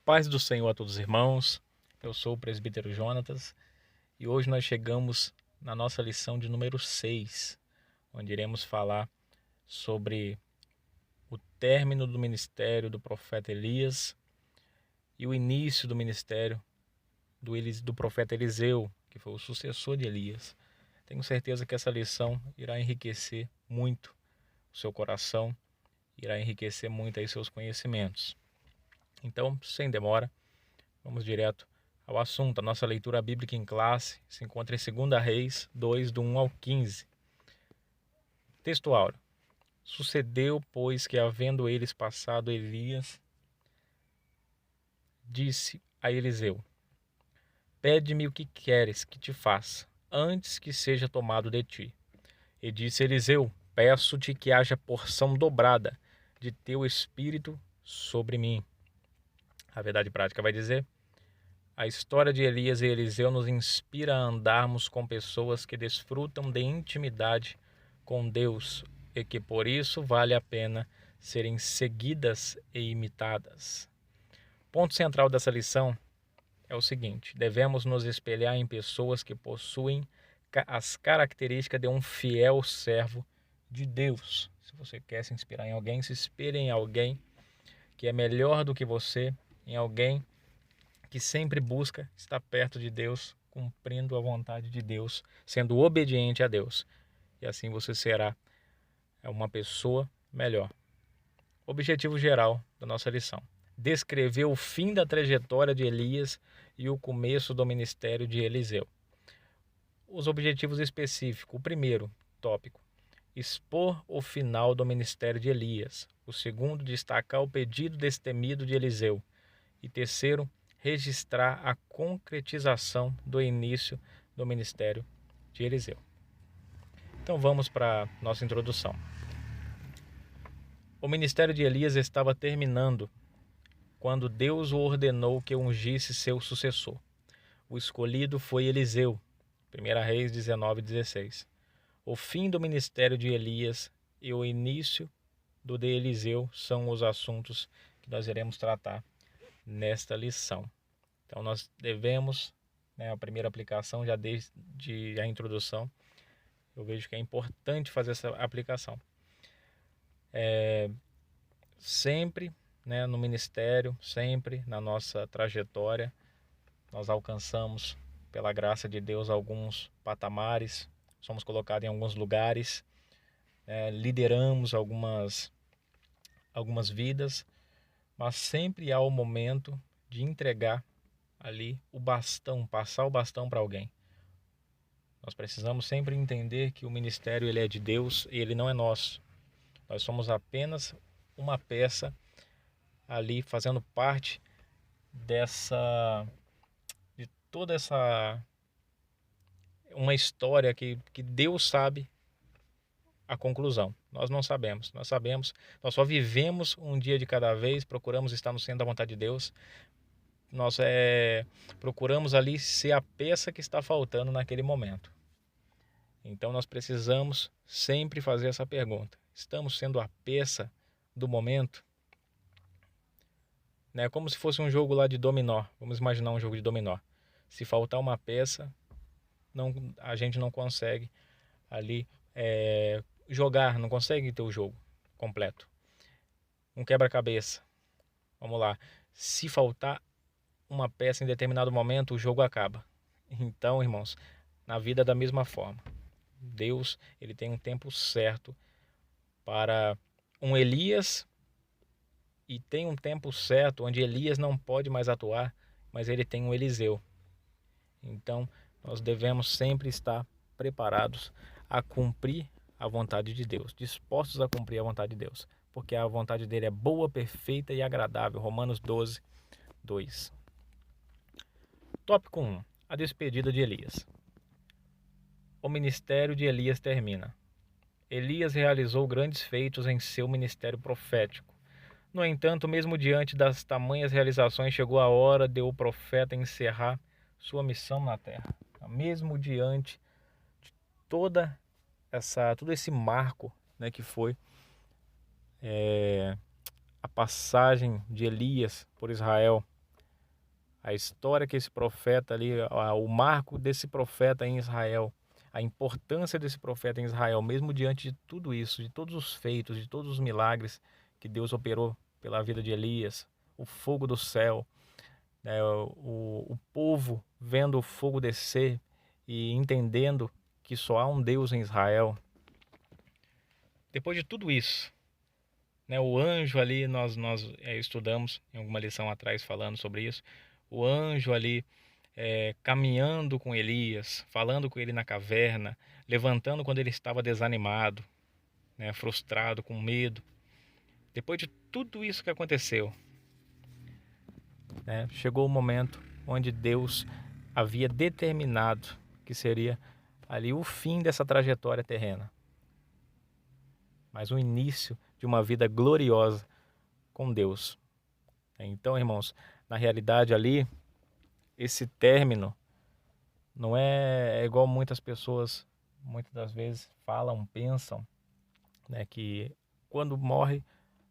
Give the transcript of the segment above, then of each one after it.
paz do Senhor a todos os irmãos, eu sou o presbítero Jonatas e hoje nós chegamos na nossa lição de número 6, onde iremos falar sobre o término do ministério do profeta Elias e o início do ministério do profeta Eliseu, que foi o sucessor de Elias. Tenho certeza que essa lição irá enriquecer muito o seu coração, irá enriquecer muito aí seus conhecimentos. Então, sem demora, vamos direto ao assunto. A nossa leitura bíblica em classe se encontra em 2 Reis 2, do 1 ao 15. Texto áureo. Sucedeu, pois, que havendo eles passado, Elias disse a Eliseu: Pede-me o que queres que te faça, antes que seja tomado de ti. E disse Eliseu: Peço-te que haja porção dobrada de teu espírito sobre mim. A verdade prática vai dizer: a história de Elias e Eliseu nos inspira a andarmos com pessoas que desfrutam de intimidade com Deus e que por isso vale a pena serem seguidas e imitadas. O ponto central dessa lição é o seguinte: devemos nos espelhar em pessoas que possuem as características de um fiel servo de Deus. Se você quer se inspirar em alguém, se espelhe em alguém que é melhor do que você, em alguém que sempre busca estar perto de Deus, cumprindo a vontade de Deus, sendo obediente a Deus. E assim você será uma pessoa melhor. Objetivo geral da nossa lição: descrever o fim da trajetória de Elias e o começo do ministério de Eliseu. Os objetivos específicos: o primeiro tópico, expor o final do ministério de Elias. O segundo, destacar o pedido destemido de Eliseu. E terceiro, registrar a concretização do início do ministério de Eliseu. Então vamos para a nossa introdução. O ministério de Elias estava terminando quando Deus o ordenou que ungisse seu sucessor. O escolhido foi Eliseu. 1 Reis 19:16. O fim do ministério de Elias e o início do de Eliseu são os assuntos que nós iremos tratar nesta lição. Então nós devemos, a primeira aplicação, já desde a introdução, eu vejo que é importante fazer essa aplicação. Sempre, no ministério, sempre na nossa trajetória, nós alcançamos, pela graça de Deus, alguns patamares, somos colocados em alguns lugares, lideramos algumas vidas, mas sempre há o momento de entregar ali o bastão, passar o bastão para alguém. Nós precisamos sempre entender que o ministério ele é de Deus e ele não é nosso. Nós somos apenas uma peça ali fazendo parte de toda essa uma história que Deus sabe a conclusão. Nós não sabemos. Nós só vivemos um dia de cada vez, procuramos estar no centro da vontade de Deus. Nós procuramos ali ser a peça que está faltando naquele momento. Então nós precisamos sempre fazer essa pergunta: estamos sendo a peça do momento? Como se fosse um jogo lá de dominó. Vamos imaginar um jogo de dominó. Se faltar uma peça, a gente não consegue ali jogar, não consegue ter o jogo completo. Um quebra-cabeça. Vamos lá. Se faltar uma peça em determinado momento, o jogo acaba. Então, irmãos, na vida da mesma forma. Deus, ele tem um tempo certo para um Elias e tem um tempo certo onde Elias não pode mais atuar, mas ele tem um Eliseu. Então, nós devemos sempre estar preparados a cumprir a vontade de Deus, dispostos a cumprir a vontade de Deus, porque a vontade dele é boa, perfeita e agradável. Romanos 12, 2. Tópico 1. A despedida de Elias. O ministério de Elias termina. Elias realizou grandes feitos em seu ministério profético. No entanto, mesmo diante das tamanhas realizações, chegou a hora de o profeta encerrar sua missão na terra. Mesmo diante de todo esse marco, que foi a passagem de Elias por Israel, a história que esse profeta ali, o marco desse profeta em Israel, a importância desse profeta em Israel, mesmo diante de tudo isso, de todos os feitos, de todos os milagres que Deus operou pela vida de Elias, o fogo do céu, né, o povo vendo o fogo descer e entendendo que só há um Deus em Israel. Depois de tudo isso, né, o anjo ali, nós estudamos em alguma lição atrás falando sobre isso, o anjo ali caminhando com Elias, falando com ele na caverna, levantando quando ele estava desanimado, né, frustrado, com medo. Depois de tudo isso que aconteceu, né, chegou o momento onde Deus havia determinado que seria ali o fim dessa trajetória terrena, mas o início de uma vida gloriosa com Deus. Então, irmãos, na realidade ali, esse término não é igual muitas pessoas muitas das vezes falam, pensam, né, que quando morre,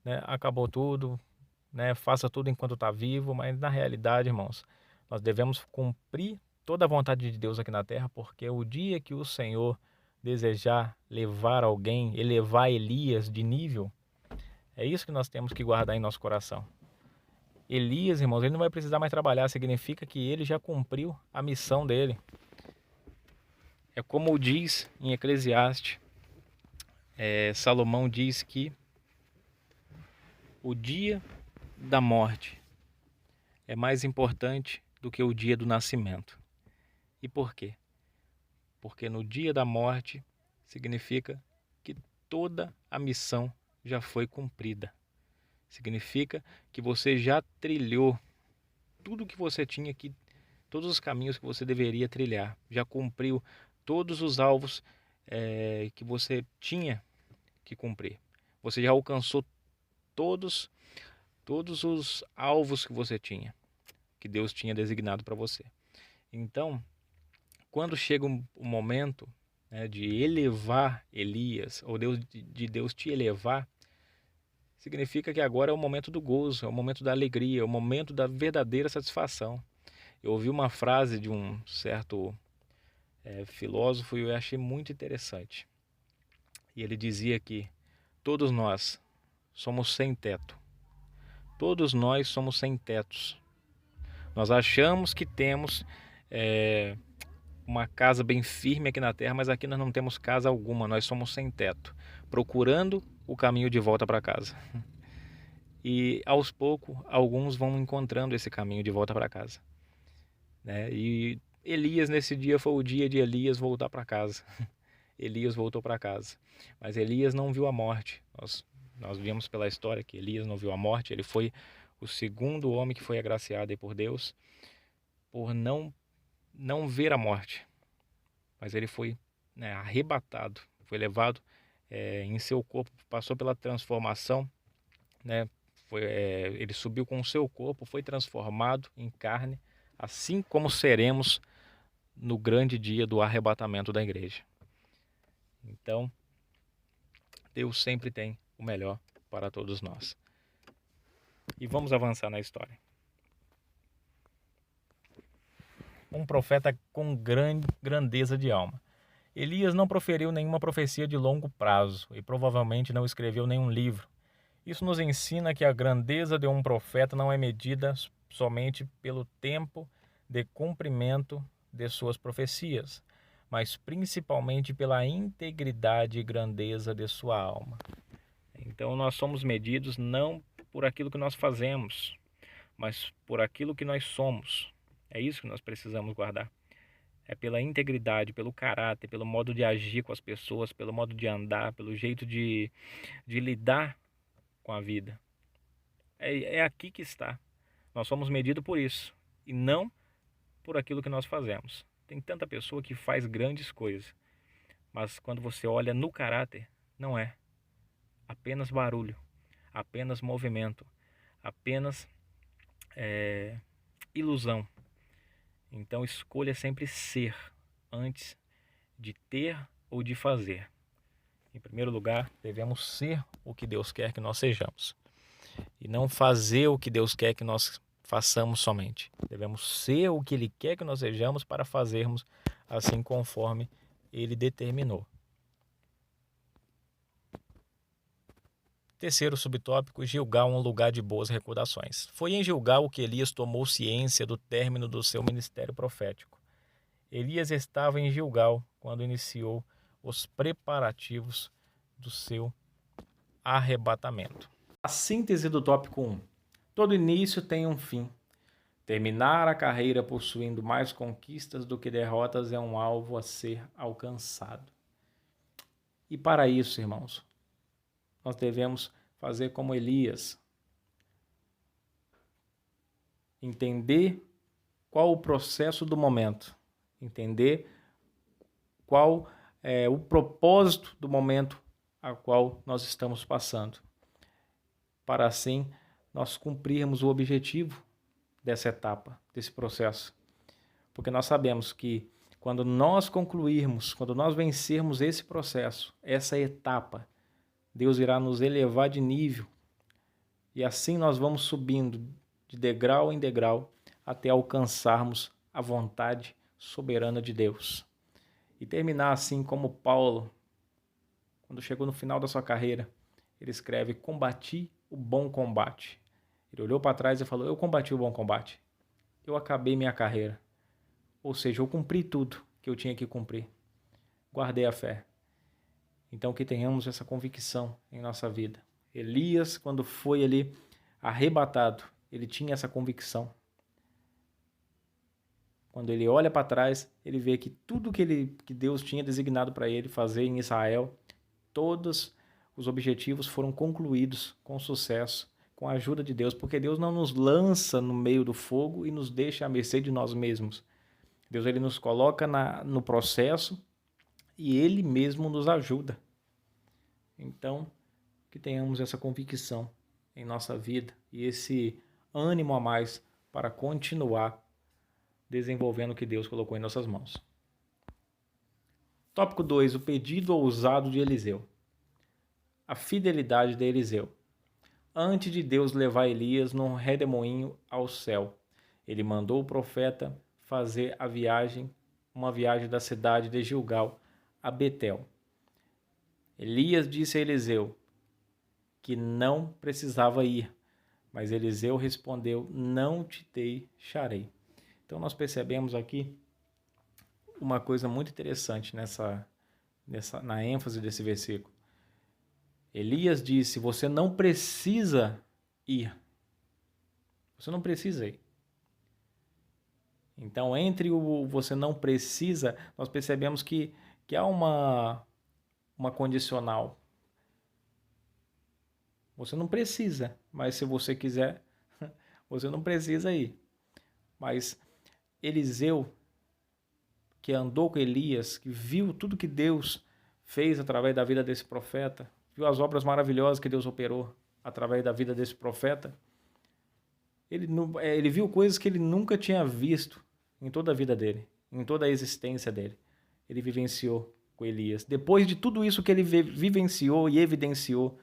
né, acabou tudo, né, faça tudo enquanto está vivo, mas na realidade, irmãos, nós devemos cumprir toda a vontade de Deus aqui na terra, porque o dia que o Senhor desejar levar alguém, elevar Elias de nível, é isso que nós temos que guardar em nosso coração. Elias, irmãos, ele não vai precisar mais trabalhar, significa que ele já cumpriu a missão dele. É como diz em Eclesiastes, Salomão diz que o dia da morte é mais importante do que o dia do nascimento. E por quê? Porque no dia da morte significa que toda a missão já foi cumprida. Significa que você já trilhou tudo que você tinha que, todos os caminhos que você deveria trilhar, já cumpriu todos os alvos que você tinha que cumprir. Você já alcançou todos os alvos que você tinha, que Deus tinha designado para você. Então, quando chega o momento, né, de elevar Elias, ou de Deus te elevar, significa que agora é o momento do gozo, é o momento da alegria, é o momento da verdadeira satisfação. Eu ouvi uma frase de um certo filósofo e eu achei muito interessante. E ele dizia que todos nós somos sem teto. Todos nós somos sem tetos. Nós achamos que temos uma casa bem firme aqui na terra, mas aqui nós não temos casa alguma, nós somos sem teto, procurando o caminho de volta para casa. E aos poucos, alguns vão encontrando esse caminho de volta para casa, né? E Elias, nesse dia, foi o dia de Elias voltar para casa. Elias voltou para casa, mas Elias não viu a morte. Nós vimos pela história que Elias não viu a morte. Ele foi o segundo homem que foi agraciado aí por Deus por não ver a morte, mas ele foi, né, arrebatado, foi levado em seu corpo, passou pela transformação, né? Ele subiu com o seu corpo, foi transformado em carne, assim como seremos no grande dia do arrebatamento da igreja. Então, Deus sempre tem o melhor para todos nós. E vamos avançar na história. Um profeta com grandeza de alma. Elias não proferiu nenhuma profecia de longo prazo e provavelmente não escreveu nenhum livro. Isso nos ensina que a grandeza de um profeta não é medida somente pelo tempo de cumprimento de suas profecias, mas principalmente pela integridade e grandeza de sua alma. Então nós somos medidos não por aquilo que nós fazemos, mas por aquilo que nós somos. É isso que nós precisamos guardar. É pela integridade, pelo caráter, pelo modo de agir com as pessoas, pelo modo de andar, pelo jeito de lidar com a vida. É aqui que está. Nós somos medidos por isso e não por aquilo que nós fazemos. Tem tanta pessoa que faz grandes coisas, mas quando você olha no caráter, não é. Apenas barulho, apenas movimento, apenas ilusão. Então escolha sempre ser antes de ter ou de fazer. Em primeiro lugar, devemos ser o que Deus quer que nós sejamos e não fazer o que Deus quer que nós façamos somente. Devemos ser o que Ele quer que nós sejamos para fazermos assim conforme Ele determinou. Terceiro subtópico, Gilgal, um lugar de boas recordações. Foi em Gilgal que Elias tomou ciência do término do seu ministério profético. Elias estava em Gilgal quando iniciou os preparativos do seu arrebatamento. A síntese do tópico 1. Todo início tem um fim. Terminar a carreira possuindo mais conquistas do que derrotas é um alvo a ser alcançado. E para isso, irmãos, nós devemos fazer como Elias. Entender qual o processo do momento. Entender qual é o propósito do momento a qual nós estamos passando. Para assim nós cumprirmos o objetivo dessa etapa, desse processo. Porque nós sabemos que quando nós concluirmos, quando nós vencermos esse processo, essa etapa, Deus irá nos elevar de nível e assim nós vamos subindo de degrau em degrau até alcançarmos a vontade soberana de Deus. E terminar assim como Paulo, quando chegou no final da sua carreira, ele escreve: combati o bom combate. Ele olhou para trás e falou: eu combati o bom combate. Eu acabei minha carreira. Ou seja, eu cumpri tudo que eu tinha que cumprir. Guardei a fé. Então que tenhamos essa convicção em nossa vida. Elias, quando foi ali arrebatado, ele tinha essa convicção. Quando ele olha para trás, ele vê que tudo que Deus tinha designado para ele fazer em Israel, todos os objetivos foram concluídos com sucesso, com a ajuda de Deus, porque Deus não nos lança no meio do fogo e nos deixa à mercê de nós mesmos. Deus ele nos coloca no processo e Ele mesmo nos ajuda. Então, que tenhamos essa convicção em nossa vida e esse ânimo a mais para continuar desenvolvendo o que Deus colocou em nossas mãos. Tópico 2. O pedido ousado de Eliseu. A fidelidade de Eliseu. Antes de Deus levar Elias num redemoinho ao céu, ele mandou o profeta fazer uma viagem da cidade de Gilgal a Betel. Elias disse a Eliseu que não precisava ir, mas Eliseu respondeu: não te deixarei. Então nós percebemos aqui uma coisa muito interessante na ênfase desse versículo. Elias disse: você não precisa ir. Você não precisa ir. Então, entre o você não precisa, nós percebemos que há uma condicional. Você não precisa, mas se você quiser, você não precisa ir. Mas Eliseu, que andou com Elias, que viu tudo que Deus fez através da vida desse profeta, viu as obras maravilhosas que Deus operou através da vida desse profeta, ele viu coisas que ele nunca tinha visto em toda a vida dele, em toda a existência dele. Ele vivenciou com Elias. Depois de tudo isso que ele vivenciou e evidenciou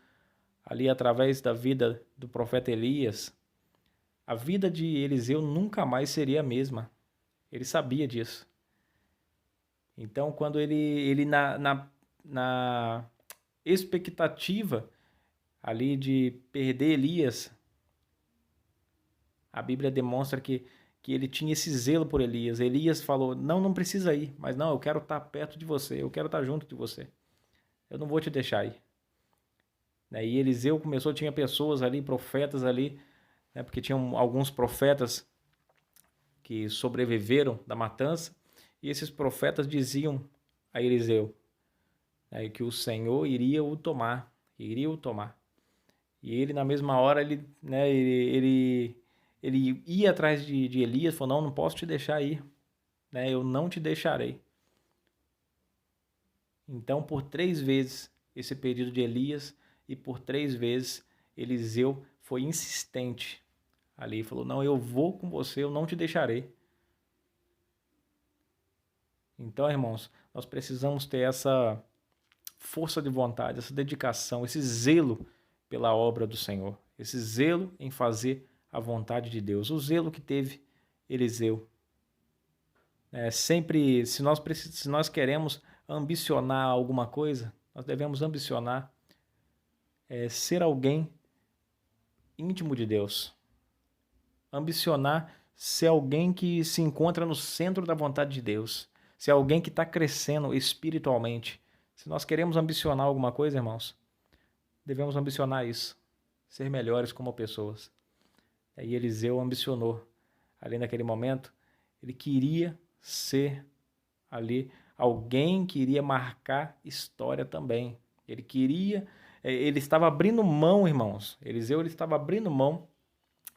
ali através da vida do profeta Elias, a vida de Eliseu nunca mais seria a mesma. Ele sabia disso. Então, quando ele na expectativa ali de perder Elias, a Bíblia demonstra que ele tinha esse zelo por Elias. Elias falou: não precisa ir, mas não, eu quero estar perto de você, eu quero estar junto de você. Eu não vou te deixar ir. E Eliseu tinha pessoas ali, profetas ali, né, porque tinham alguns profetas que sobreviveram da matança, e esses profetas diziam a Eliseu que o Senhor iria o tomar. E ele, na mesma hora, ele ia atrás de Elias, falou: não posso te deixar ir, eu não te deixarei. Então, por 3 vezes, esse pedido de Elias, e por 3 vezes, Eliseu foi insistente ali, falou: não, eu vou com você, eu não te deixarei. Então, irmãos, nós precisamos ter essa força de vontade, essa dedicação, esse zelo pela obra do Senhor, esse zelo em fazer a vontade de Deus. O zelo que teve Eliseu. Sempre, se nós queremos ambicionar alguma coisa, nós devemos ambicionar ser alguém íntimo de Deus. Ambicionar ser alguém que se encontra no centro da vontade de Deus. Ser alguém que está crescendo espiritualmente. Se nós queremos ambicionar alguma coisa, irmãos, devemos ambicionar isso. Ser melhores como pessoas. E Eliseu ambicionou. Ali naquele momento, ele queria ser ali alguém que iria marcar história também. Ele estava abrindo mão, irmãos. Eliseu ele estava abrindo mão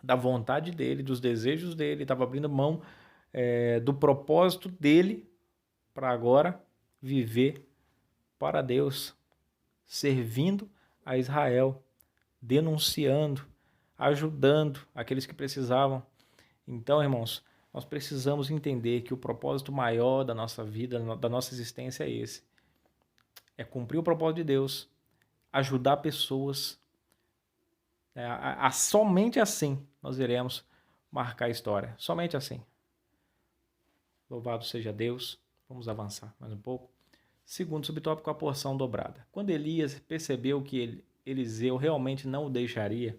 da vontade dele, dos desejos dele, estava abrindo mão do propósito dele para agora viver para Deus, servindo a Israel, denunciando, ajudando aqueles que precisavam. Então, irmãos, nós precisamos entender que o propósito maior da nossa vida, da nossa existência é esse. É cumprir o propósito de Deus, ajudar pessoas. Somente assim nós iremos marcar a história. Somente assim. Louvado seja Deus. Vamos avançar mais um pouco. Segundo subtópico, a porção dobrada. Quando Elias percebeu que Eliseu realmente não o deixaria,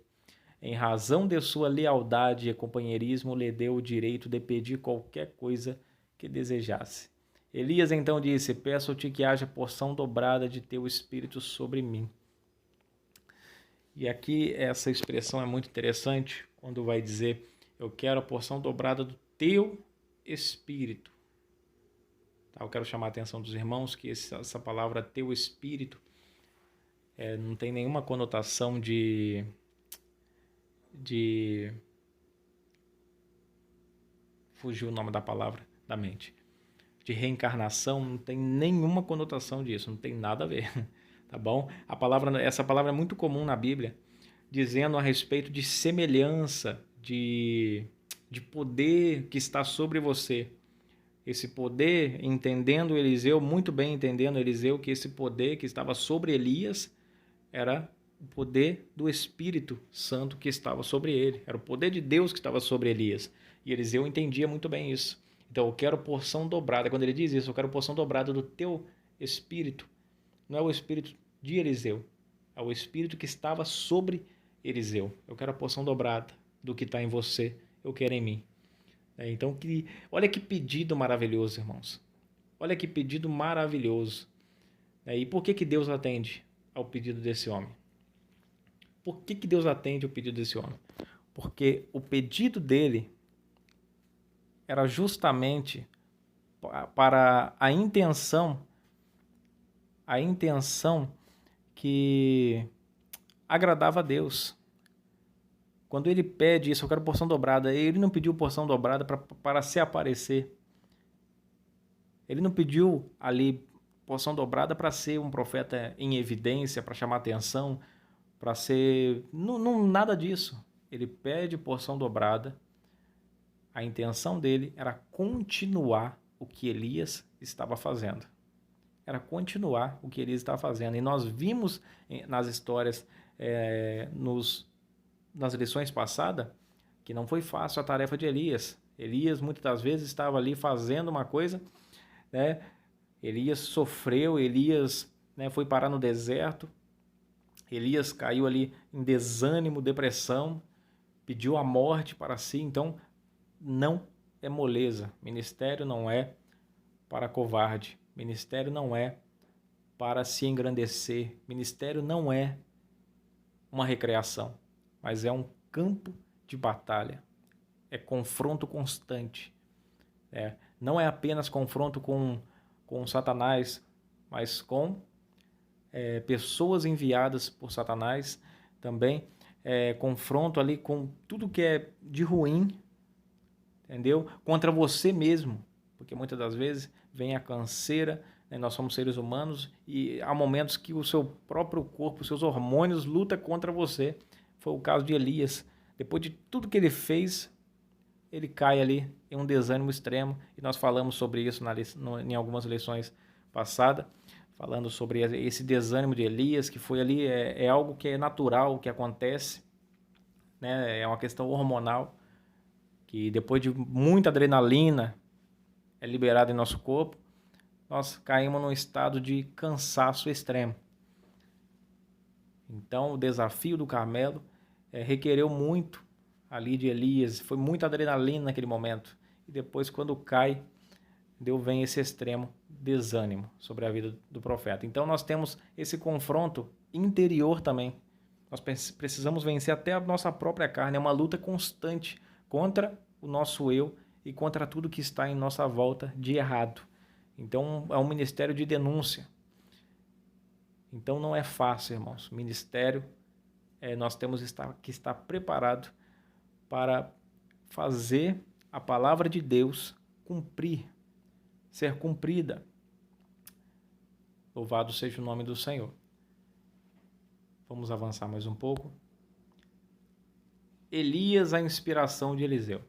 em razão de sua lealdade e companheirismo, lhe deu o direito de pedir qualquer coisa que desejasse. Elias então disse: peço-te que haja porção dobrada de teu espírito sobre mim. E aqui essa expressão é muito interessante, quando vai dizer: eu quero a porção dobrada do teu espírito. Eu quero chamar a atenção dos irmãos que essa palavra teu espírito não tem nenhuma conotação de fugiu o nome da palavra da mente, de reencarnação, não tem nenhuma conotação disso, não tem nada a ver, tá bom? Essa palavra é muito comum na Bíblia, dizendo a respeito de semelhança, de poder que está sobre você. Esse poder, entendendo Eliseu, muito bem entendendo Eliseu, que esse poder que estava sobre Elias era o poder do Espírito Santo que estava sobre ele. Era o poder de Deus que estava sobre Elias. E Eliseu entendia muito bem isso. Então, eu quero porção dobrada. Quando ele diz isso, eu quero porção dobrada do teu Espírito. Não é o Espírito de Eliseu. É o Espírito que estava sobre Eliseu. Eu quero a porção dobrada do que está em você. Eu quero em mim. Então, olha que pedido maravilhoso, irmãos. Olha que pedido maravilhoso. E por que Deus atende ao pedido desse homem? Por que Deus atende ao pedido desse homem? Porque o pedido dele era justamente para a intenção que agradava a Deus. Quando ele pede isso, eu quero porção dobrada, ele não pediu porção dobrada para se aparecer. Ele não pediu ali porção dobrada para ser um profeta em evidência, para chamar atenção, para ser... Não, nada disso. Ele pede porção dobrada. A intenção dele era continuar o que Elias estava fazendo. Era continuar o que Elias estava fazendo. E nós vimos nas histórias, nas lições passadas, que não foi fácil a tarefa de Elias. Elias muitas das vezes estava ali fazendo uma coisa, né? Elias sofreu, Elias, né, foi parar no deserto, Elias caiu ali em desânimo, depressão, pediu a morte para si. Então não é moleza. Ministério não é para covarde. Ministério não é para se engrandecer. Ministério não é uma recreação, mas é um campo de batalha. É confronto constante. Não é apenas confronto com Satanás, mas com pessoas enviadas por Satanás. Também confronto ali com tudo que é de ruim, entendeu? Contra você mesmo, porque muitas das vezes vem a canseira, né? Nós somos seres humanos e há momentos que o seu próprio corpo, os seus hormônios lutam contra você. Foi o caso de Elias. Depois de tudo que ele fez, ele cai ali em um desânimo extremo, e nós falamos sobre isso em algumas lições passadas, falando sobre esse desânimo de Elias, que foi ali, é algo que é natural, que acontece, né? É uma questão hormonal, que depois de muita adrenalina é liberada em nosso corpo, nós caímos num estado de cansaço extremo. Então, o desafio do Carmelo requereu muito ali de Elias, foi muita adrenalina naquele momento. E depois, quando cai, vem esse extremo desânimo sobre a vida do profeta. Então, nós temos esse confronto interior também. Nós precisamos vencer até a nossa própria carne. É uma luta constante contra o nosso eu e contra tudo que está em nossa volta de errado. Então, é um ministério de denúncia. Então, não é fácil, irmãos. Ministério, nós temos que estar preparado para fazer a palavra de Deus cumprir, ser cumprida. Louvado seja o nome do Senhor. Vamos avançar mais um pouco. Elias, a inspiração de Eliseu.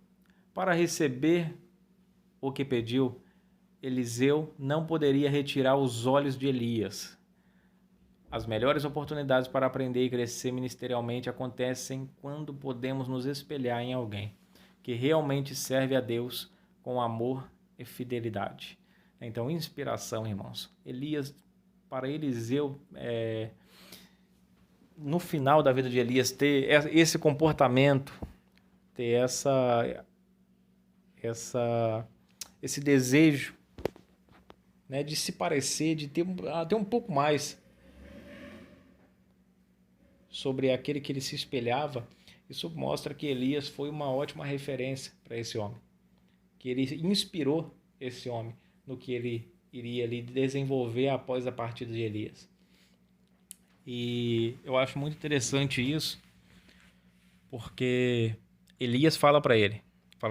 Para receber o que pediu, Eliseu não poderia retirar os olhos de Elias. As melhores oportunidades para aprender e crescer ministerialmente acontecem quando podemos nos espelhar em alguém que realmente serve a Deus com amor e fidelidade. Então, inspiração, irmãos. Elias, para Eliseu, no final da vida de Elias, ter esse comportamento, ter esse desejo, né, de se parecer, de ter um pouco mais sobre aquele que ele se espelhava, isso mostra que Elias foi uma ótima referência para esse homem, que ele inspirou esse homem no que ele iria ali desenvolver após a partida de Elias. E eu acho muito interessante isso, porque Elias fala para ele,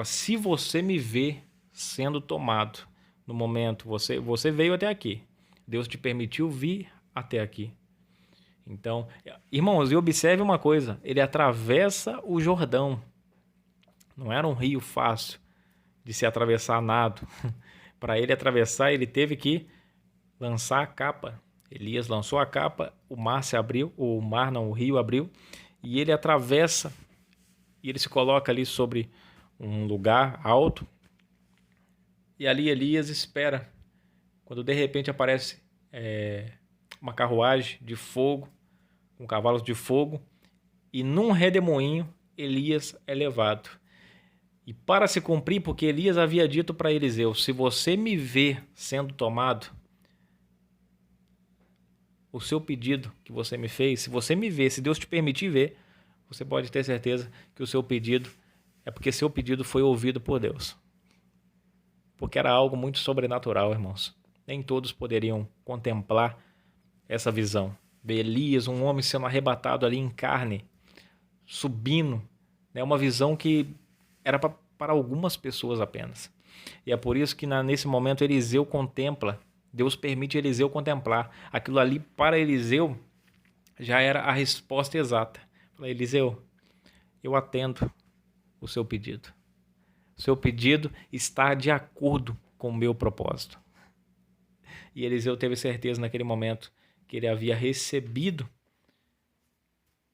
se você me vê sendo tomado no momento, você veio até aqui, Deus te permitiu vir até aqui. Então, irmãos, e observe uma coisa, ele atravessa o Jordão. Não era um rio fácil de se atravessar a nado. Para ele atravessar, ele teve que lançar a capa. Elias lançou a capa, o rio abriu, e ele atravessa, e ele se coloca ali sobre um lugar alto, e ali Elias espera, quando de repente aparece uma carruagem de fogo, com cavalos de fogo, e num redemoinho Elias é levado. E para se cumprir, porque Elias havia dito para Eliseu, se você me ver sendo tomado, o seu pedido que você me fez, se você me ver, se Deus te permitir ver, você pode ter certeza que o seu pedido é porque seu pedido foi ouvido por Deus. Porque era algo muito sobrenatural, irmãos. Nem todos poderiam contemplar essa visão. Elias, um homem sendo arrebatado ali em carne, subindo, né? Uma visão que era para algumas pessoas apenas. E é por isso que nesse momento Eliseu contempla, Deus permite Eliseu contemplar. Aquilo ali para Eliseu já era a resposta exata. Falei, Eliseu, eu atendo o seu pedido. O seu pedido está de acordo com o meu propósito. E Eliseu teve certeza naquele momento que ele havia recebido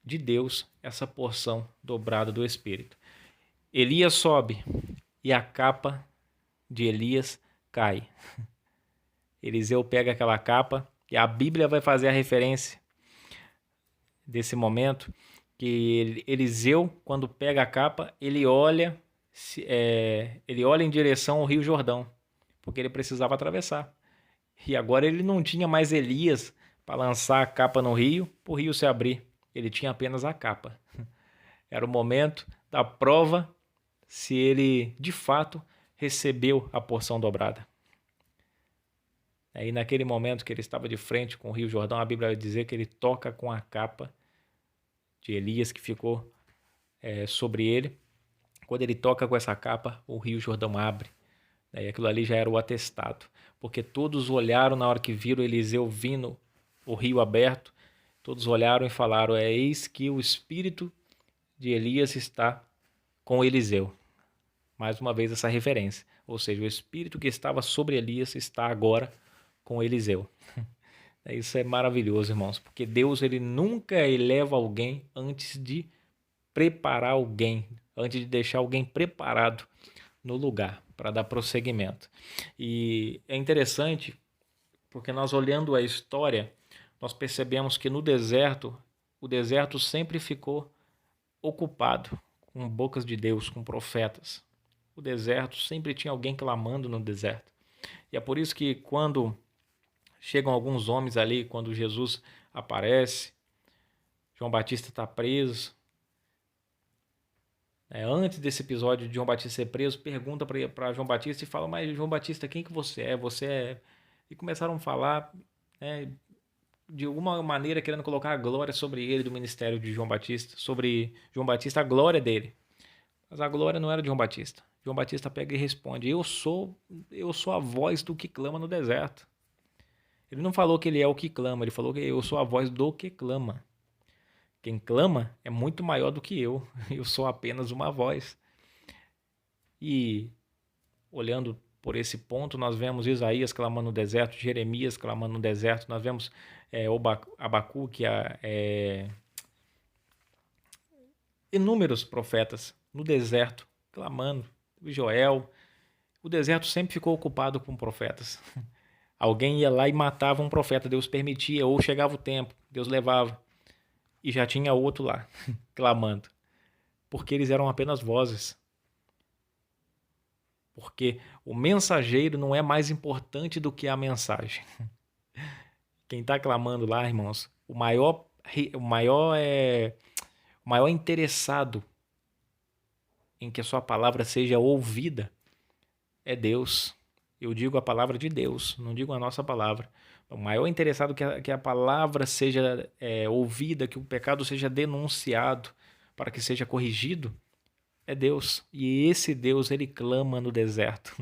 de Deus essa porção dobrada do Espírito. Elias sobe e a capa de Elias cai. Eliseu pega aquela capa e a Bíblia vai fazer a referência desse momento que Eliseu, quando pega a capa, ele olha em direção ao Rio Jordão, porque ele precisava atravessar. E agora ele não tinha mais Elias para lançar a capa no rio, para o rio se abrir. Ele tinha apenas a capa. Era o momento da prova se ele, de fato, recebeu a porção dobrada. E naquele momento que ele estava de frente com o Rio Jordão, a Bíblia vai dizer que ele toca com a capa de Elias que ficou sobre ele. Quando ele toca com essa capa, o Rio Jordão abre. E aquilo ali já era o atestado. Porque todos olharam na hora que viram Eliseu vindo, o rio aberto. Todos olharam e falaram, eis que o espírito de Elias está com Eliseu. Mais uma vez essa referência. Ou seja, o espírito que estava sobre Elias está agora com Eliseu. Isso é maravilhoso, irmãos. Porque Deus ele nunca eleva alguém antes de preparar alguém, antes de deixar alguém preparado no lugar para dar prosseguimento. E é interessante porque nós olhando a história, nós percebemos que no deserto, o deserto sempre ficou ocupado com bocas de Deus, com profetas. O deserto sempre tinha alguém clamando no deserto. E é por isso que quando chegam alguns homens ali, quando Jesus aparece, João Batista está preso. Antes desse episódio de João Batista ser preso, pergunta para João Batista e fala: mas João Batista, quem que você é? Você é... E começaram a falar, né, de alguma maneira querendo colocar a glória sobre ele, do ministério de João Batista, sobre João Batista, a glória dele. Mas a glória não era de João Batista. João Batista pega e responde: eu sou a voz do que clama no deserto. Ele não falou que ele é o que clama, ele falou que eu sou a voz do que clama. Quem clama é muito maior do que eu. Eu sou apenas uma voz. E olhando por esse ponto, nós vemos Isaías clamando no deserto, Jeremias clamando no deserto, nós vemos Abacuque, inúmeros profetas no deserto clamando, Joel. O deserto sempre ficou ocupado com profetas. Alguém ia lá e matava um profeta, Deus permitia, ou chegava o tempo, Deus levava, e já tinha outro lá, clamando. Porque eles eram apenas vozes. Porque o mensageiro não é mais importante do que a mensagem. Quem está clamando lá, irmãos, o maior interessado em que a sua palavra seja ouvida é Deus. Eu digo a palavra de Deus, não digo a nossa palavra. O maior interessado que a palavra seja ouvida, que o pecado seja denunciado para que seja corrigido, é Deus. E esse Deus, ele clama no deserto.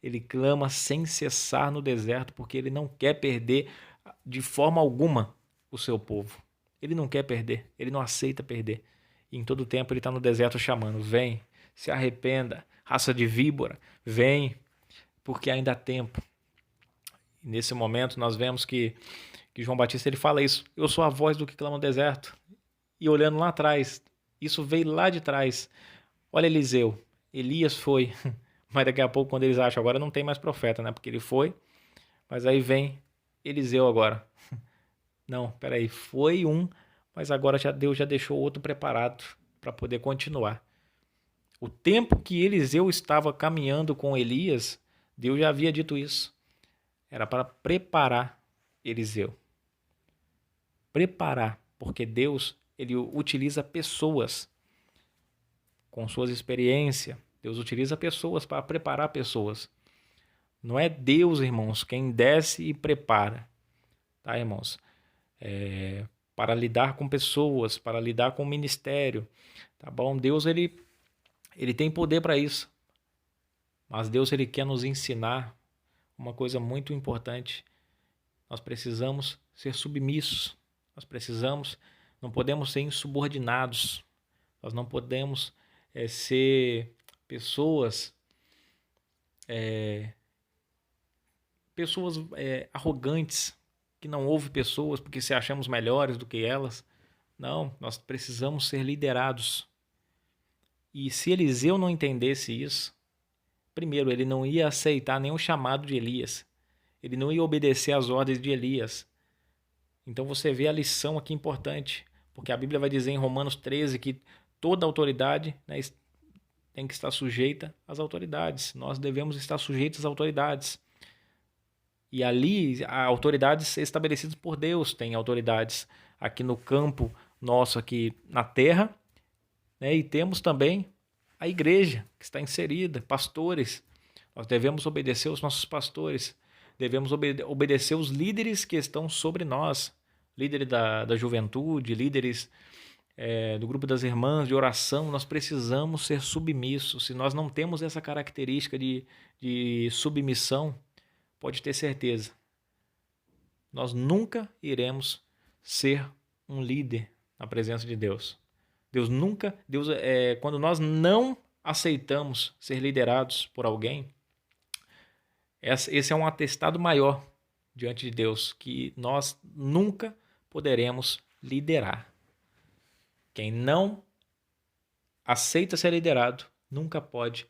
Ele clama sem cessar no deserto, porque ele não quer perder de forma alguma o seu povo. Ele não quer perder, ele não aceita perder. E em todo tempo ele está no deserto chamando: vem, se arrependa, raça de víbora, vem, porque ainda há tempo. E nesse momento nós vemos que João Batista ele fala isso: eu sou a voz do que clama no deserto. E olhando lá atrás, isso veio lá de trás. Olha Eliseu, Elias foi, mas daqui a pouco quando eles acham, agora não tem mais profeta, né? Porque ele foi, mas aí vem Eliseu agora. Não, peraí, foi um, mas agora Deus já deixou outro preparado para poder continuar. O tempo que Eliseu estava caminhando com Elias, Deus já havia dito isso. Era para preparar Eliseu. Preparar, porque Deus ele utiliza pessoas com suas experiências. Deus utiliza pessoas para preparar pessoas. Não é Deus, irmãos, quem desce e prepara. Tá, irmãos? Para lidar com pessoas, para lidar com o ministério. Tá bom? Deus, ele tem poder para isso. Mas Deus, ele quer nos ensinar uma coisa muito importante. Nós precisamos ser submissos. Não podemos ser insubordinados. Nós não podemos ser pessoas arrogantes, que não ouvem pessoas porque se achamos melhores do que elas. Não, nós precisamos ser liderados. E se Eliseu não entendesse isso, primeiro, ele não ia aceitar nenhum chamado de Elias. Ele não ia obedecer às ordens de Elias. Então você vê a lição aqui importante, porque a Bíblia vai dizer em Romanos 13 que toda autoridade, né, tem que estar sujeita às autoridades. Nós devemos estar sujeitos às autoridades. E ali, há autoridades estabelecidas por Deus. Tem autoridades aqui no campo nosso, aqui na terra, né, e temos também a igreja que está inserida, pastores. Nós devemos obedecer os nossos pastores. Devemos obedecer os líderes que estão sobre nós. Líderes da juventude, líderes do grupo das irmãs de oração. Nós precisamos ser submissos. Se nós não temos essa característica de submissão, pode ter certeza, nós nunca iremos ser um líder na presença de Deus. Quando nós não aceitamos ser liderados por alguém, esse é um atestado maior diante de Deus, que nós nunca poderemos liderar. Quem não aceita ser liderado, nunca pode,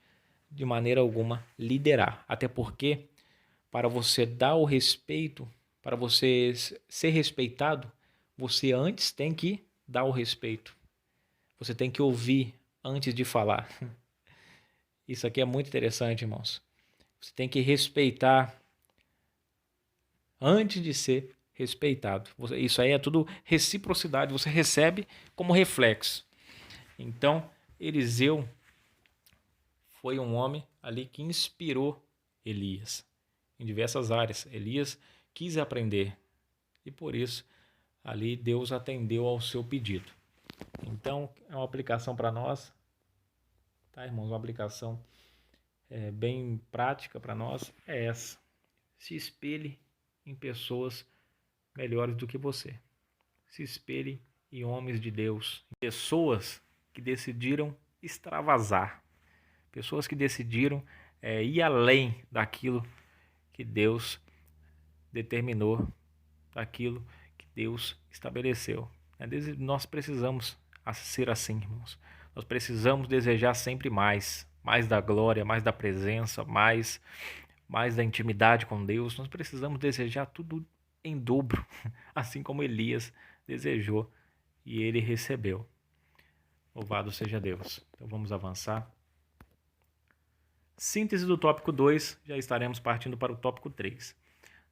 de maneira alguma, liderar. Até porque, para você dar o respeito, para você ser respeitado, você antes tem que dar o respeito. Você tem que ouvir antes de falar. Isso aqui é muito interessante, irmãos. Você tem que respeitar antes de ser respeitado. Isso aí é tudo reciprocidade. Você recebe como reflexo. Então, Eliseu foi um homem ali que inspirou Elias em diversas áreas. Elias quis aprender e por isso ali Deus atendeu ao seu pedido. Então, é uma aplicação para nós, tá, irmãos? Uma aplicação bem prática para nós é essa. Se espelhe em pessoas melhores do que você. Se espelhe em homens de Deus, em pessoas que decidiram extravasar, pessoas que decidiram ir além daquilo que Deus determinou, daquilo que Deus estabeleceu. Nós precisamos ser assim, irmãos. Nós precisamos desejar sempre mais, mais da glória, mais da presença, mais da intimidade com Deus. Nós precisamos desejar tudo em dobro, assim como Elias desejou e ele recebeu. Louvado seja Deus. Então vamos avançar. Síntese do tópico 2, já estaremos partindo para o tópico 3.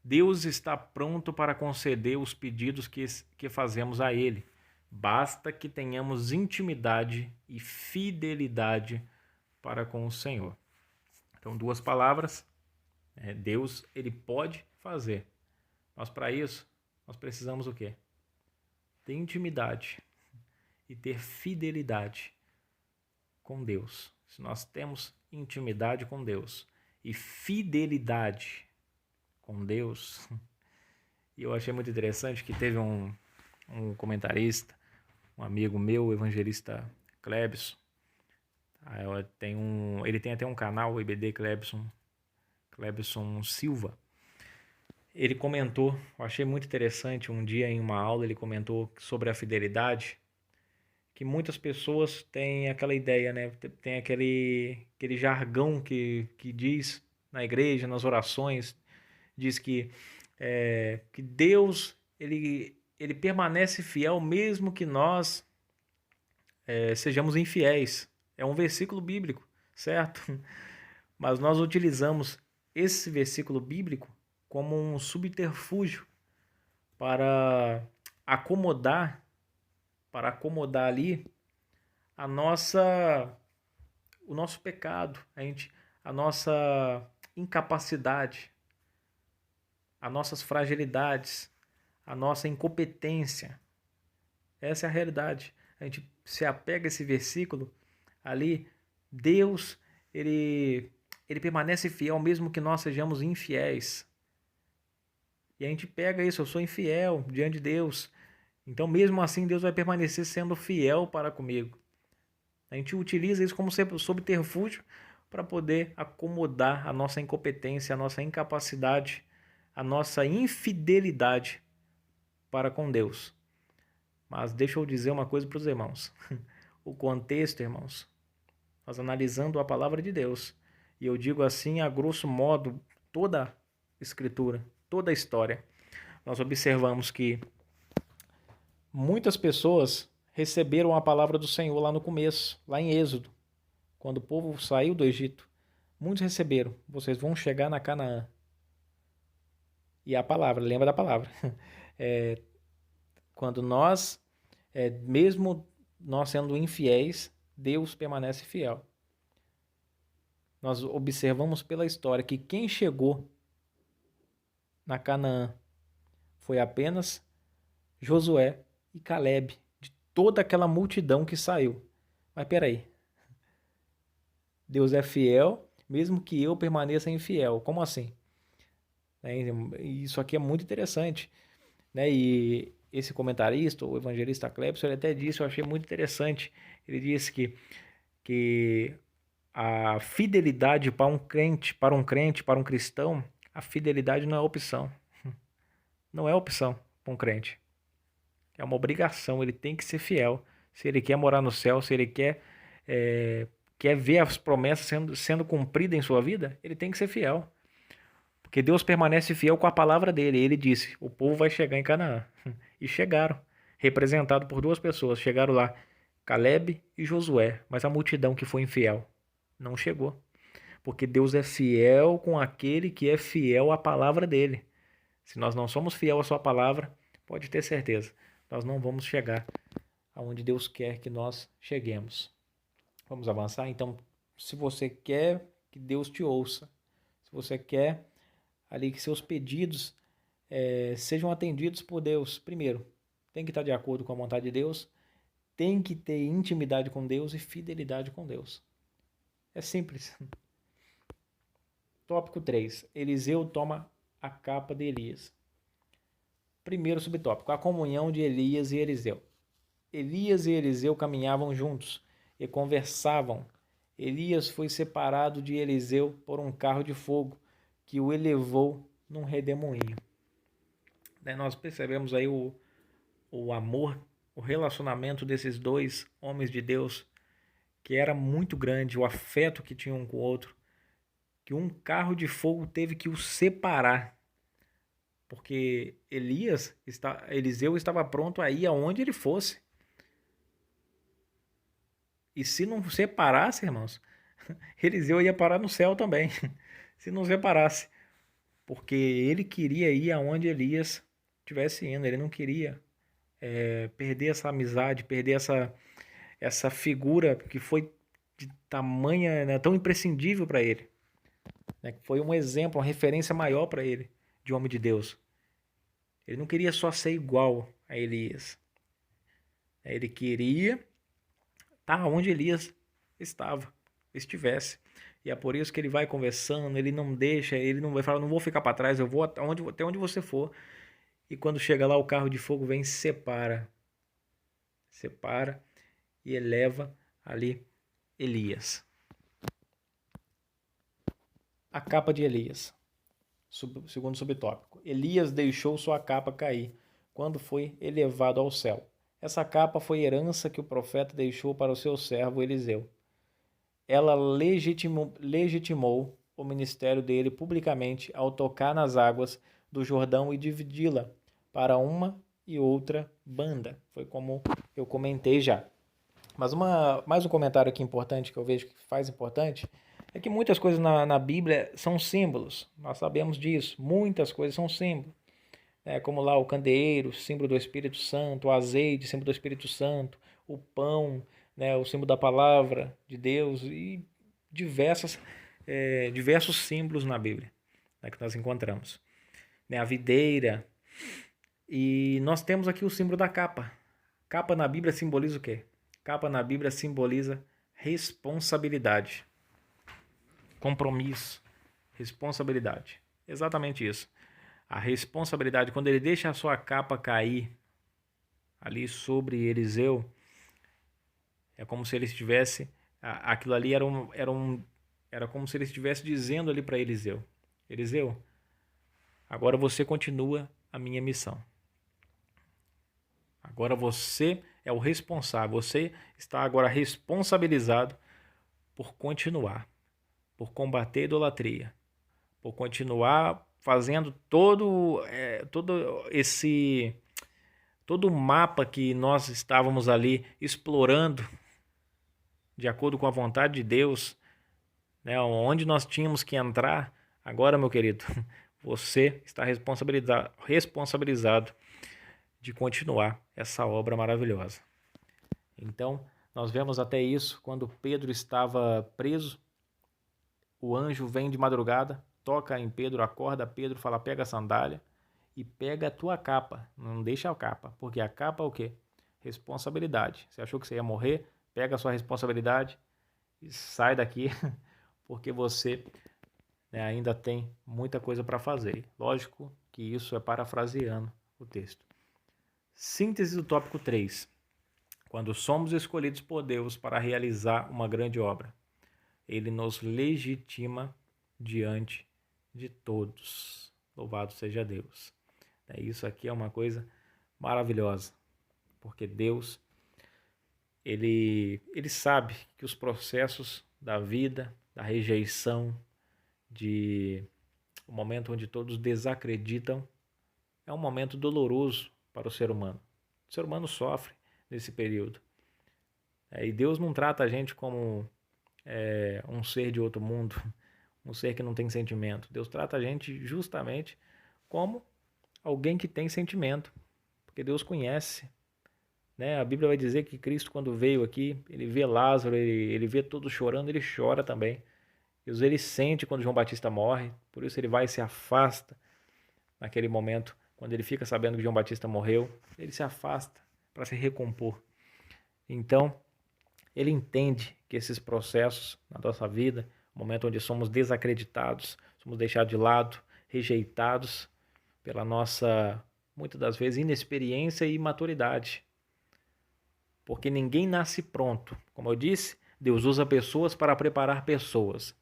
Deus está pronto para conceder os pedidos que fazemos a Ele. Basta que tenhamos intimidade e fidelidade para com o Senhor. Então, duas palavras. Deus, Ele pode fazer. Mas para isso, nós precisamos o quê? Ter intimidade e ter fidelidade com Deus. Se nós temos intimidade com Deus e fidelidade com Deus, e eu achei muito interessante que teve um comentarista, um amigo meu, o evangelista Clebson, ele tem até um canal, o IBD Clebson Silva. Ele comentou, eu achei muito interessante, um dia em uma aula ele comentou sobre a fidelidade, que muitas pessoas têm aquela ideia, né? Tem aquele jargão que diz na igreja, nas orações, diz que Deus ele permanece fiel mesmo que nós sejamos infiéis. É um versículo bíblico, certo? Mas nós utilizamos esse versículo bíblico como um subterfúgio para acomodar ali o nosso pecado, a nossa incapacidade, as nossas fragilidades, a nossa incompetência. Essa é a realidade. A gente se apega a esse versículo ali, Deus, ele permanece fiel mesmo que nós sejamos infiéis. E a gente pega isso, eu sou infiel diante de Deus. Então, mesmo assim, Deus vai permanecer sendo fiel para comigo. A gente utiliza isso como subterfúgio para poder acomodar a nossa incompetência, a nossa incapacidade, a nossa infidelidade para com Deus. Mas deixa eu dizer uma coisa para os irmãos. O contexto, irmãos, nós analisando a palavra de Deus, e eu digo assim, a grosso modo, toda a escritura, toda a história, nós observamos que muitas pessoas receberam a palavra do Senhor lá no começo, lá em Êxodo, quando o povo saiu do Egito. Muitos receberam, vocês vão chegar na Canaã. E a palavra, lembra da palavra. Quando nós, mesmo nós sendo infiéis, Deus permanece fiel. Nós observamos pela história que quem chegou na Canaã foi apenas Josué e Calebe, de toda aquela multidão que saiu. Mas peraí, Deus é fiel, mesmo que eu permaneça infiel. Como assim? Isso aqui é muito interessante. E esse comentarista, o evangelista Clebson, ele até disse, eu achei muito interessante, ele disse que a fidelidade para um crente, para um cristão, a fidelidade não é opção. Não é opção para um crente. É uma obrigação, ele tem que ser fiel. Se ele quer morar no céu, se ele quer quer ver as promessas sendo cumpridas em sua vida, ele tem que ser fiel. Porque Deus permanece fiel com a palavra dele. Ele disse, o povo vai chegar em Canaã. E chegaram, representado por duas pessoas. Chegaram lá, Caleb e Josué. Mas a multidão que foi infiel não chegou. Porque Deus é fiel com aquele que é fiel à palavra dele. Se nós não somos fiel à sua palavra, pode ter certeza, nós não vamos chegar aonde Deus quer que nós cheguemos. Vamos avançar? Então, se você quer que Deus te ouça, se você quer ali que seus pedidos sejam atendidos por Deus, primeiro, tem que estar de acordo com a vontade de Deus, tem que ter intimidade com Deus e fidelidade com Deus. É simples. Tópico 3. Eliseu toma a capa de Elias. Primeiro subtópico, a comunhão de Elias e Eliseu. Elias e Eliseu caminhavam juntos e conversavam. Elias foi separado de Eliseu por um carro de fogo que o elevou num redemoinho. Daí nós percebemos aí o amor, o relacionamento desses dois homens de Deus, que era muito grande, o afeto que tinham um com o outro, que um carro de fogo teve que os separar, porque Eliseu estava pronto a ir aonde ele fosse. E se não separasse, irmãos, Eliseu ia parar no céu também, se não separasse, porque ele queria ir aonde Elias estivesse indo, ele não queria perder essa amizade, perder essa figura que foi de tamanha, né, tão imprescindível para ele, né, que foi um exemplo, uma referência maior para ele, de homem de Deus. Ele não queria só ser igual a Elias, ele queria estar onde Elias estivesse. E é por isso que ele vai conversando, ele não deixa, ele não vai falar, não vou ficar para trás, eu vou até onde você for. E quando chega lá, o carro de fogo vem e separa e eleva ali Elias. A capa de Elias, segundo subtópico. Elias deixou sua capa cair quando foi elevado ao céu. Essa capa foi herança que o profeta deixou para o seu servo Eliseu. Ela legitimou o ministério dele publicamente ao tocar nas águas do Jordão e dividi-la para uma e outra banda. Foi como eu comentei já. Mas mais um comentário aqui importante que eu vejo que faz importante é que muitas coisas na Bíblia são símbolos. Nós sabemos disso. Muitas coisas são símbolos. Como lá o candeeiro, símbolo do Espírito Santo, o azeite, símbolo do Espírito Santo, o pão, o símbolo da palavra de Deus e diversos símbolos na Bíblia, que nós encontramos. A videira. E nós temos aqui o símbolo da capa. Capa na Bíblia simboliza o quê? Capa na Bíblia simboliza responsabilidade, compromisso, responsabilidade. Exatamente isso. A responsabilidade, quando ele deixa a sua capa cair ali sobre Eliseu, é como se ele estivesse, aquilo ali era como se ele estivesse dizendo ali para Eliseu: Eliseu, agora você continua a minha missão. Agora você é o responsável, você está agora responsabilizado por continuar, por combater a idolatria, por continuar fazendo todo o mapa que nós estávamos ali explorando de acordo com a vontade de Deus, onde nós tínhamos que entrar. Agora, meu querido, você está responsabilizado de continuar essa obra maravilhosa. Então, nós vemos até isso quando Pedro estava preso. O anjo vem de madrugada, toca em Pedro, acorda Pedro, fala: pega a sandália e pega a tua capa. Não deixa a capa, porque a capa é o quê? Responsabilidade. Você achou que você ia morrer? Pega a sua responsabilidade e sai daqui, porque você ainda tem muita coisa para fazer. Lógico que isso é parafraseando o texto. Síntese do tópico 3. Quando somos escolhidos por Deus para realizar uma grande obra, Ele nos legitima diante de todos. Louvado seja Deus. Isso aqui é uma coisa maravilhosa, porque Deus ele sabe que os processos da vida, da rejeição, de o momento onde todos desacreditam, é um momento doloroso para o ser humano. O ser humano sofre nesse período. E Deus não trata a gente como um ser de outro mundo, um ser que não tem sentimento. Deus trata a gente justamente como alguém que tem sentimento, porque Deus conhece. Né? A Bíblia vai dizer que Cristo, quando veio aqui, ele vê Lázaro, ele vê todos chorando, ele chora também. Deus, ele sente quando João Batista morre, por isso ele vai e se afasta naquele momento, quando ele fica sabendo que João Batista morreu, ele se afasta para se recompor. Então, ele entende que esses processos na nossa vida, o momento onde somos desacreditados, somos deixados de lado, rejeitados pela nossa, muitas das vezes, inexperiência e imaturidade. Porque ninguém nasce pronto. Como eu disse, Deus usa pessoas para preparar pessoas.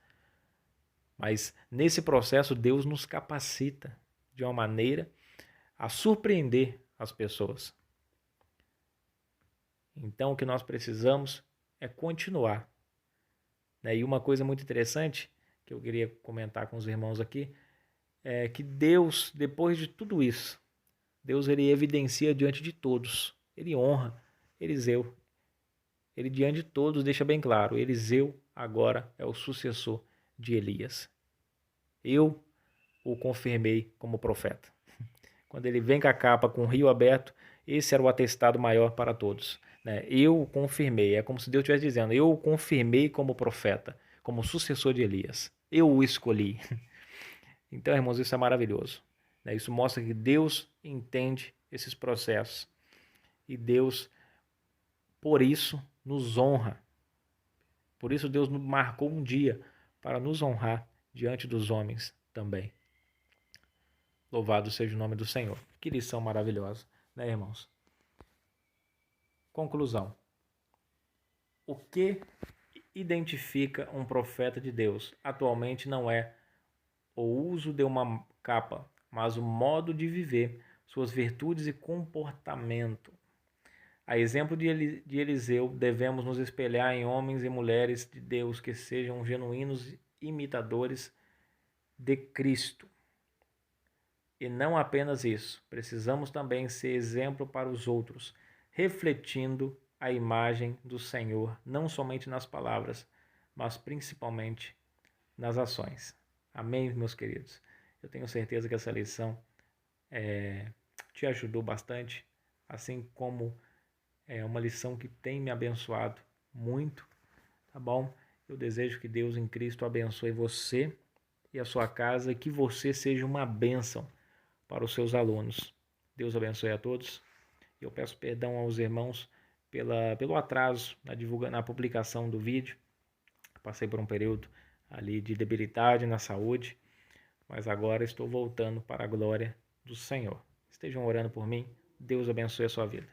Mas nesse processo, Deus nos capacita de uma maneira a surpreender as pessoas. Então, o que nós precisamos é continuar. E uma coisa muito interessante que eu queria comentar com os irmãos aqui é que Deus, depois de tudo isso, Deus ele evidencia diante de todos. Ele honra Eliseu. Ele diante de todos deixa bem claro, Eliseu agora é o sucessor de Elias. Eu o confirmei como profeta. Quando ele vem com a capa com o rio aberto, esse era o atestado maior para todos. Eu o confirmei, é como se Deus estivesse dizendo, eu o confirmei como profeta, como sucessor de Elias. Eu o escolhi. Então, irmãos, isso é maravilhoso. Isso mostra que Deus entende esses processos. E Deus, por isso, nos honra. Por isso Deus nos marcou um dia para nos honrar diante dos homens também. Louvado seja o nome do Senhor. Que lição maravilhosa, né, irmãos? Conclusão. O que identifica um profeta de Deus atualmente não é o uso de uma capa, mas o modo de viver, suas virtudes e comportamento. A exemplo de Eliseu, devemos nos espelhar em homens e mulheres de Deus que sejam genuínos imitadores de Cristo. E não apenas isso, precisamos também ser exemplo para os outros, refletindo a imagem do Senhor, não somente nas palavras, mas principalmente nas ações. Amém, meus queridos? Eu tenho certeza que essa lição te ajudou bastante, assim como é uma lição que tem me abençoado muito, tá bom? Eu desejo que Deus em Cristo abençoe você e a sua casa e que você seja uma bênção para os seus alunos. Deus abençoe a todos. Eu peço perdão aos irmãos pelo atraso na publicação do vídeo. Passei por um período ali de debilidade na saúde, mas agora estou voltando para a glória do Senhor. Estejam orando por mim. Deus abençoe a sua vida.